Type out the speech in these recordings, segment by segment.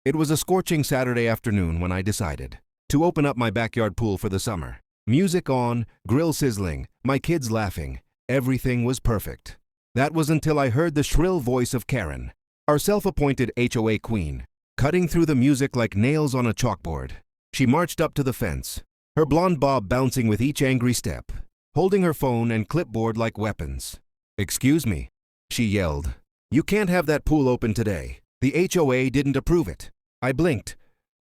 It was a scorching Saturday afternoon when I decided to open up my backyard pool for the summer. Music on, grill sizzling, my kids laughing. Everything was perfect. That was until I heard the shrill voice of Karen, our self-appointed HOA queen, cutting through the music like nails on a chalkboard. She marched up to the fence, her blonde bob bouncing with each angry step, holding her phone and clipboard like weapons. "Excuse me," she yelled. "You can't have that pool open today. The HOA didn't approve it." I blinked.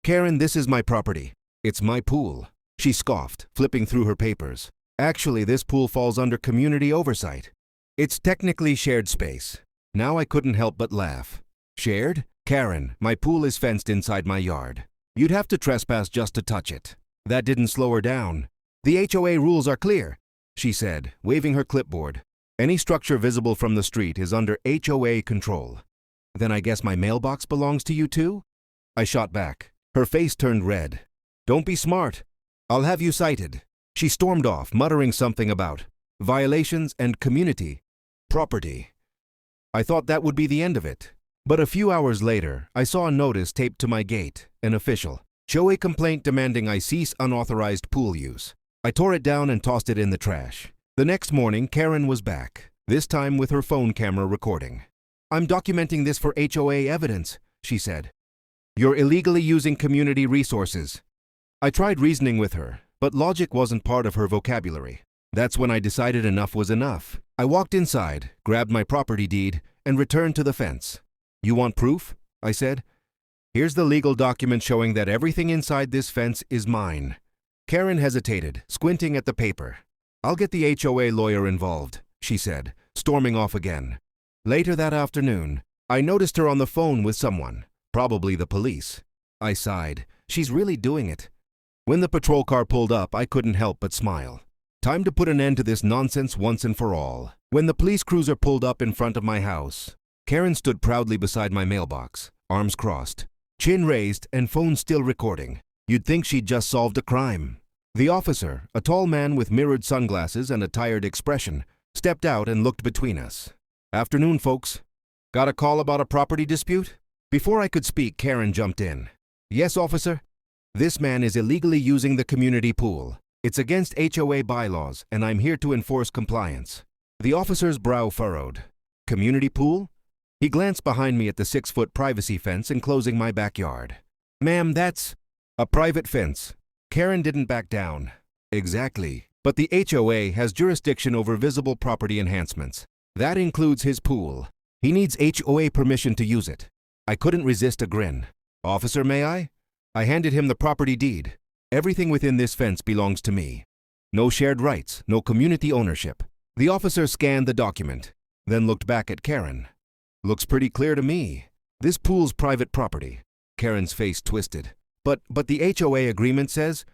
"Karen, this is my property. It's my pool," she scoffed, flipping through her papers. "Actually, this pool falls under community oversight. It's technically shared space." Now I couldn't help but laugh. "Shared? Karen, my pool is fenced inside my yard. You'd have to trespass just to touch it." That didn't slow her down. "The HOA rules are clear," she said, waving her clipboard. "Any structure visible from the street is under HOA control." "Then I guess my mailbox belongs to you too?" I shot back. Her face turned red. "Don't be smart. I'll have you cited." She stormed off, muttering something about violations and community property. I thought that would be the end of it. But a few hours later, I saw a notice taped to my gate, an official HOA complaint demanding I cease unauthorized pool use. I tore it down and tossed it in the trash. The next morning, Karen was back, this time with her phone camera recording. "I'm documenting this for HOA evidence," she said. "You're illegally using community resources." I tried reasoning with her, but logic wasn't part of her vocabulary. That's when I decided enough was enough. I walked inside, grabbed my property deed, and returned to the fence. "You want proof?" I said. "Here's the legal document showing that everything inside this fence is mine." Karen hesitated, squinting at the paper. "I'll get the HOA lawyer involved," she said, storming off again. Later that afternoon, I noticed her on the phone with someone, probably the police. I sighed. She's really doing it. When the patrol car pulled up, I couldn't help but smile. Time to put an end to this nonsense once and for all. When the police cruiser pulled up in front of my house, Karen stood proudly beside my mailbox, arms crossed, chin raised, and phone still recording. You'd think she'd just solved a crime. The officer, a tall man with mirrored sunglasses and a tired expression, stepped out and looked between us. "Afternoon, folks. Got a call about a property dispute?" Before I could speak, Karen jumped in. "Yes, officer. This man is illegally using the community pool. It's against HOA bylaws, and I'm here to enforce compliance." The officer's brow furrowed. "Community pool?" He glanced behind me at the 6-foot privacy fence enclosing my backyard. "Ma'am, that's a private fence." Karen didn't back down. "Exactly. But the HOA has jurisdiction over visible property enhancements. That includes his pool. He needs HOA permission to use it." I couldn't resist a grin. "Officer, may I?" I handed him the property deed. "Everything within this fence belongs to me. No shared rights, no community ownership." The officer scanned the document, then looked back at Karen. "Looks pretty clear to me. This pool's private property." Karen's face twisted. But the HOA agreement says..."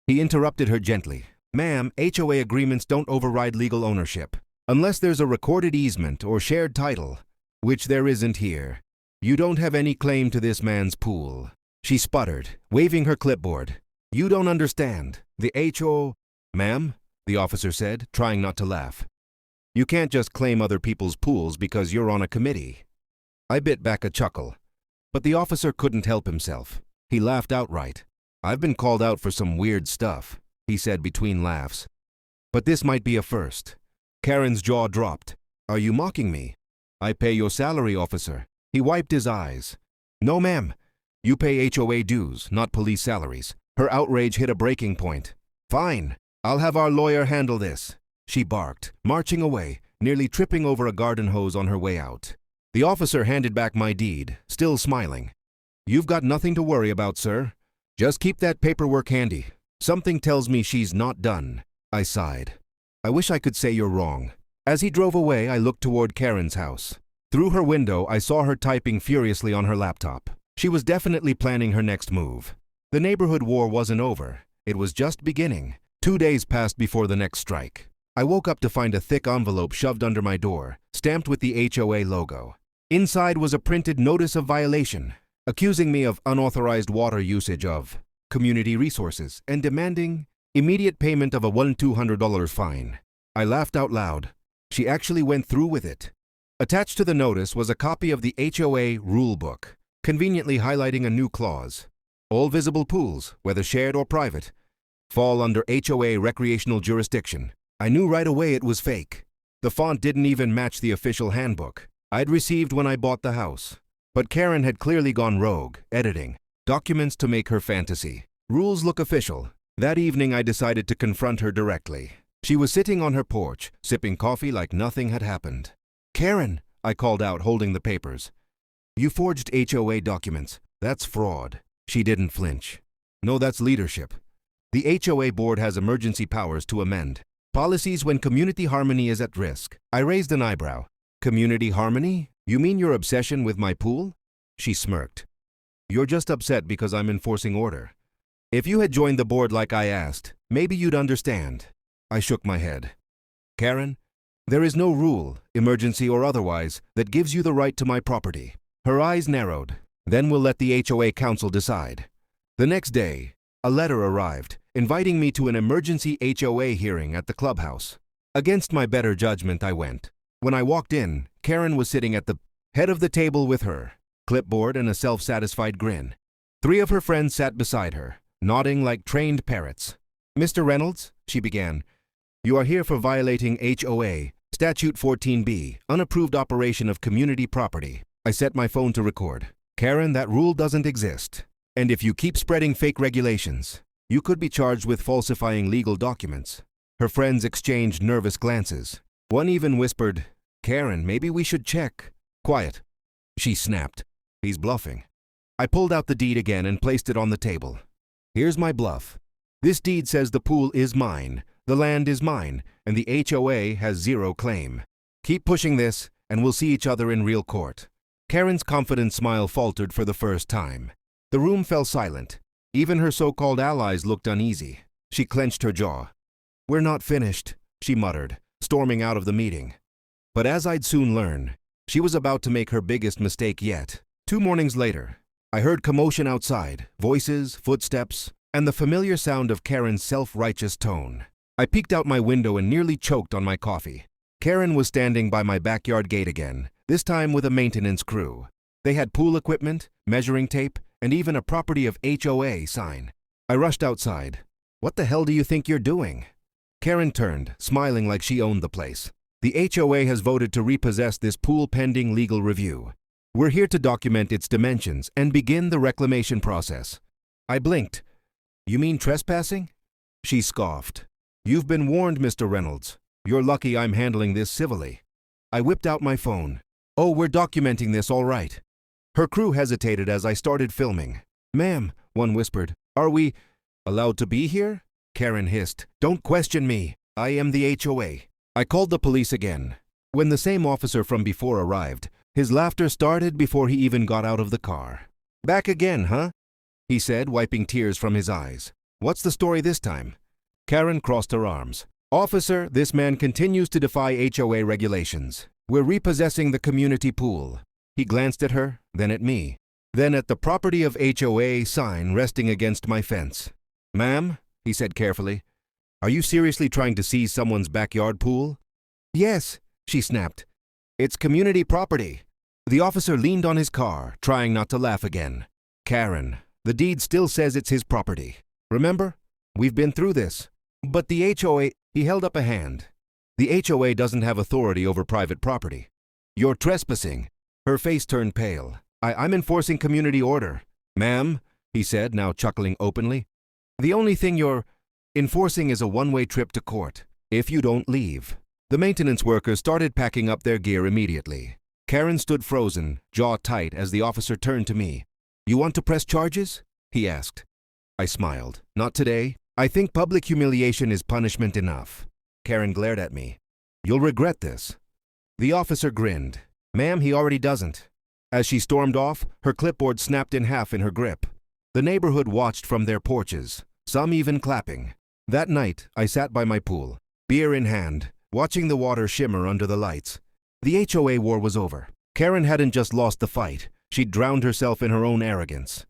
He interrupted her gently. "Ma'am, HOA agreements don't override legal ownership. Unless there's a recorded easement or shared title, which there isn't here. You don't have any claim to this man's pool." She sputtered, waving her clipboard. "You don't understand. The HOA..." "Ma'am," the officer said, trying not to laugh. "You can't just claim other people's pools because you're on a committee." I bit back a chuckle, but the officer couldn't help himself. He laughed outright. "I've been called out for some weird stuff," he said between laughs. "But this might be a first." Karen's jaw dropped. "Are you mocking me?" "I pay your salary, officer." He wiped his eyes. "No, ma'am. You pay HOA dues, not police salaries." Her outrage hit a breaking point. "Fine. I'll have our lawyer handle this," she barked, marching away, nearly tripping over a garden hose on her way out. The officer handed back my deed, still smiling. "You've got nothing to worry about, sir. Just keep that paperwork handy. Something tells me she's not done." I sighed. "I wish I could say you're wrong." As he drove away, I looked toward Karen's house. Through her window, I saw her typing furiously on her laptop. She was definitely planning her next move. The neighborhood war wasn't over. It was just beginning. 2 days passed before the next strike. I woke up to find a thick envelope shoved under my door, stamped with the HOA logo. Inside was a printed notice of violation, accusing me of unauthorized water usage of community resources and demanding immediate payment of a $1,200 fine. I laughed out loud. She actually went through with it. Attached to the notice was a copy of the HOA rule book, conveniently highlighting a new clause. All visible pools, whether shared or private, fall under HOA recreational jurisdiction. I knew right away it was fake. The font didn't even match the official handbook I'd received when I bought the house. But Karen had clearly gone rogue, editing documents to make her fantasy. Rules look official. That evening I decided to confront her directly. She was sitting on her porch, sipping coffee like nothing had happened. "Karen," I called out, holding the papers. "You forged HOA documents. That's fraud." She didn't flinch. "No, that's leadership. The HOA board has emergency powers to amend policies when community harmony is at risk." I raised an eyebrow. "Community harmony? You mean your obsession with my pool?" She smirked. "You're just upset because I'm enforcing order. If you had joined the board like I asked, maybe you'd understand." I shook my head. "Karen, there is no rule, emergency or otherwise, that gives you the right to my property." Her eyes narrowed. "Then we'll let the HOA council decide." The next day, a letter arrived, inviting me to an emergency HOA hearing at the clubhouse. Against my better judgment, I went. When I walked in, Karen was sitting at the head of the table with her clipboard and a self-satisfied grin. 3 of her friends sat beside her, nodding like trained parrots. "Mr. Reynolds," she began, "you are here for violating HOA, Statute 14B, unapproved operation of community property." I set my phone to record. "Karen, that rule doesn't exist. And if you keep spreading fake regulations, you could be charged with falsifying legal documents." Her friends exchanged nervous glances. One even whispered, "Karen, maybe we should check." "Quiet," she snapped. "He's bluffing." I pulled out the deed again and placed it on the table. "Here's my bluff. This deed says the pool is mine, the land is mine, and the HOA has zero claim. Keep pushing this, and we'll see each other in real court." Karen's confident smile faltered for the first time. The room fell silent. Even her so-called allies looked uneasy. She clenched her jaw. "We're not finished," she muttered, storming out of the meeting. But as I'd soon learn, she was about to make her biggest mistake yet. 2 mornings later, I heard commotion outside, voices, footsteps, and the familiar sound of Karen's self-righteous tone. I peeked out my window and nearly choked on my coffee. Karen was standing by my backyard gate again, this time with a maintenance crew. They had pool equipment, measuring tape, and even a property of HOA sign. I rushed outside. "What the hell do you think you're doing?" Karen turned, smiling like she owned the place. "The HOA has voted to repossess this pool pending legal review. We're here to document its dimensions and begin the reclamation process." I blinked. "You mean trespassing?" She scoffed. "You've been warned, Mr. Reynolds. You're lucky I'm handling this civilly." I whipped out my phone. "Oh, we're documenting this all right." Her crew hesitated as I started filming. "Ma'am," one whispered, "are we allowed to be here?" Karen hissed, "Don't question me. I am the HOA." I called the police again. When the same officer from before arrived, his laughter started before he even got out of the car. "Back again, huh?" he said, wiping tears from his eyes. "What's the story this time?" Karen crossed her arms. "Officer, this man continues to defy HOA regulations. We're repossessing the community pool." He glanced at her, then at me, then at the property of HOA sign resting against my fence. "Ma'am," he said carefully, "are you seriously trying to seize someone's backyard pool?" "Yes," she snapped. "It's community property." The officer leaned on his car, trying not to laugh again. "Karen, the deed still says it's his property. Remember? We've been through this." "But the HOA," he held up a hand. "The HOA doesn't have authority over private property." "You're trespassing." Her face turned pale. I'm enforcing community order." "Ma'am," he said, now chuckling openly, "the only thing you're enforcing is a one-way trip to court, if you don't leave." The maintenance workers started packing up their gear immediately. Karen stood frozen, jaw tight, as the officer turned to me. "You want to press charges?" he asked. I smiled. "Not today. I think public humiliation is punishment enough." Karen glared at me. "You'll regret this." The officer grinned. "Ma'am, he already doesn't." As she stormed off, her clipboard snapped in half in her grip. The neighborhood watched from their porches, some even clapping. That night, I sat by my pool, beer in hand, watching the water shimmer under the lights. The HOA war was over. Karen hadn't just lost the fight, she'd drowned herself in her own arrogance.